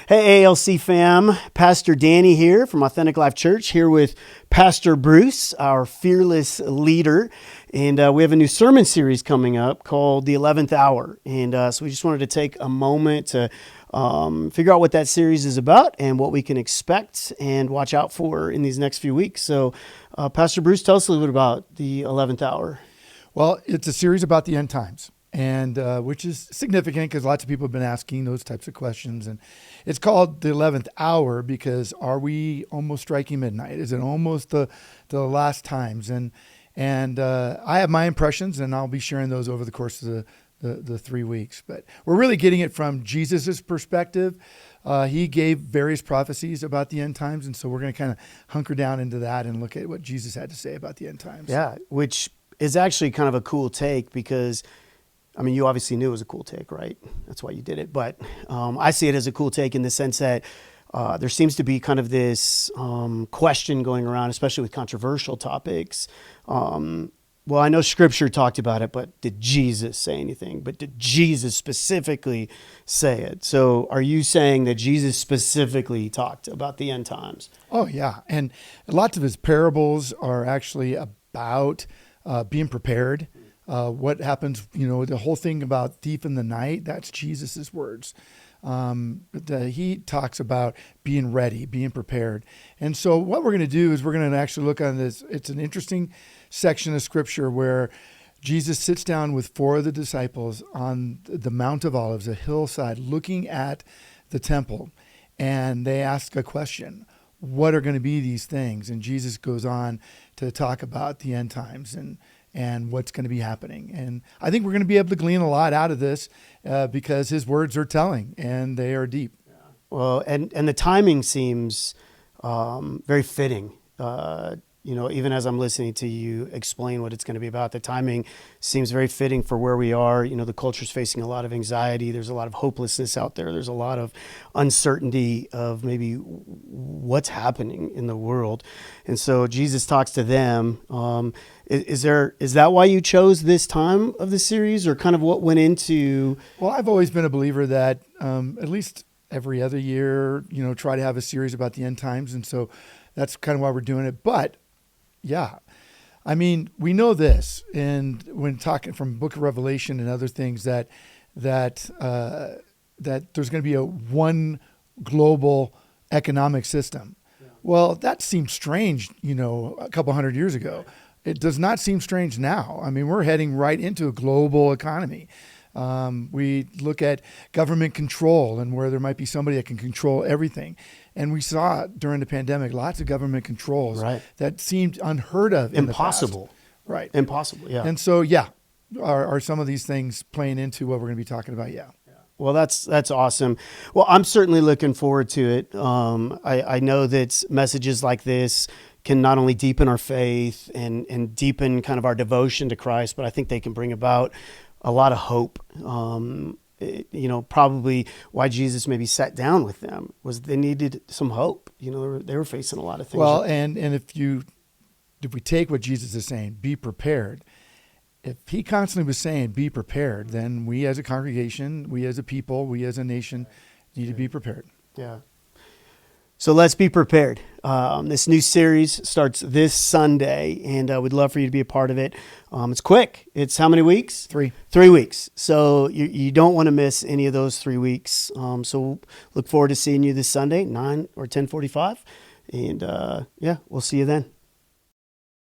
Hey, ALC fam, Pastor Danny here from Authentic Life Church, here with Pastor Bruce, our fearless leader. And we have a new sermon series coming up called The 11th Hour. And so we just wanted to take a moment to figure out what that series is about and what we can expect and watch out for in these next few weeks. So Pastor Bruce, tell us a little bit about The 11th Hour. Well, it's a series about the end times. And which is significant because lots of people have been asking those types of questions. And it's called the 11th hour because are we almost striking midnight? Is it almost the last times? And I have my impressions, and I'll be sharing those over the course of the 3 weeks. But we're really getting it from Jesus's perspective. He gave various prophecies about the end times, and so we're going to kind of hunker down into that and look at what Jesus had to say about the end times. Yeah, which is actually kind of a cool take because I mean, you obviously knew it was a cool take, right? That's why you did it. But I see it as a cool take in the sense that there seems to be kind of this question going around, especially with controversial topics. Well, I know Scripture talked about it, but did Jesus say anything? But did Jesus specifically say it? So are you saying that Jesus specifically talked about the end times? Oh, yeah. And lots of his parables are actually about being prepared. What happens, the whole thing about thief in the night, that's Jesus's words. He talks about being ready, being prepared. And so what we're going to do is we're going to actually look on this. It's an interesting section of Scripture where Jesus sits down with four of the disciples on the Mount of Olives, a hillside, looking at the temple. And they ask a question. What are going to be these things? And Jesus goes on to talk about the end times and what's going to be happening. And I think we're going to be able to glean a lot out of this because his words are telling and they are deep. Well, and the timing seems very fitting. Even as I'm listening to you explain what it's going to be about, the timing seems very fitting for where we are. The culture's facing a lot of anxiety. There's a lot of hopelessness out there. There's a lot of uncertainty of maybe what's happening in the world. And so Jesus talks to them. Is that why you chose this time of the series, or kind of what went into? Well, I've always been a believer that at least every other year, try to have a series about the end times. And so that's kind of why we're doing it. But yeah, I mean, we know this, and when talking from Book of Revelation and other things that there's going to be a one global economic system. Yeah. Well, that seemed strange, a couple hundred years ago. It does not seem strange now. I mean, we're heading right into a global economy. We look at government control and where there might be somebody that can control everything. And we saw during the pandemic lots of government controls that seemed unheard of in Impossible. the past. Right. Impossible, yeah. And so, yeah, are some of these things playing into what we're going to be talking about? Yeah. Well, that's awesome. Well, I'm certainly looking forward to it. I know that messages like this can not only deepen our faith and deepen kind of our devotion to Christ, but I think they can bring about a lot of hope. Probably why Jesus maybe sat down with them was they needed some hope. They were facing a lot of things. Well, and if we take what Jesus is saying, be prepared. If he constantly was saying, be prepared, then we as a congregation, we as a people, we as a nation need to be prepared. Yeah. So let's be prepared. This new series starts this Sunday, and we'd love for you to be a part of it. It's quick. It's how many weeks? 3. 3 weeks. So you don't want to miss any of those 3 weeks. So look forward to seeing you this Sunday, 9 or 10:45. And we'll see you then.